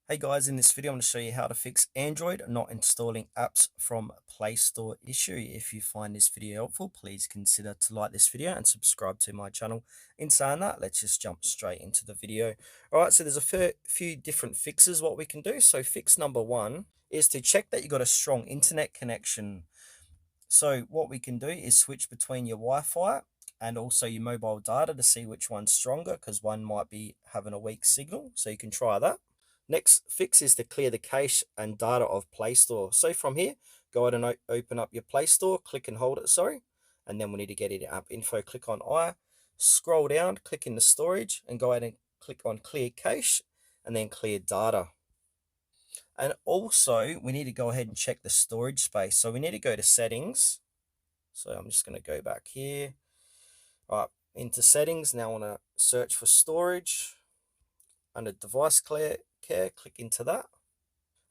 Hey guys, in this video I'm going to show you how to fix Android not installing apps from Play Store issue. If you find this video helpful, please consider to like this video and subscribe to my channel. In saying that, let's just jump straight into the video. Alright, so there's a few different fixes what we can do. So fix number one is to check that you got a strong internet connection. So what we can do is switch between your Wi-Fi and also your mobile data to see which one's stronger, because one might be having a weak signal, so you can try that. Next fix is to clear the cache and data of Play Store. So from here, go ahead and open up your Play Store, click and hold it, sorry. And then we need to get into app info, click on I, scroll down, click in the storage, and go ahead and click on clear cache, and then clear data. And also, we need to go ahead and check the storage space. So we need to go to settings. So I'm just going to go back here. All right, into settings. Now I want to search for storage. Under device care, click into that.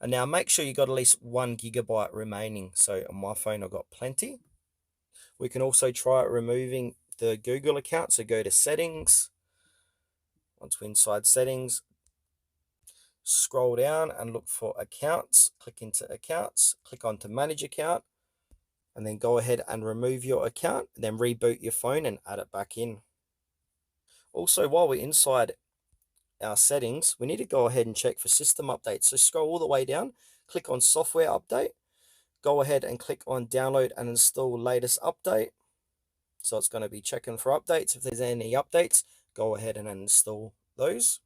And now make sure you got at least 1 gigabyte remaining. So on my phone, I've got plenty. We can also try removing the Google account. So go to settings. Once we're inside settings, scroll down and look for accounts. Click into accounts, click on to manage account, and then go ahead and remove your account. Then reboot your phone and add it back in. Also, while we're inside our settings, we need to go ahead and check for system updates. So scroll all the way down, click on software update, go ahead and click on download and install latest update. So it's going to be checking for updates. If there's any updates, go ahead and install those.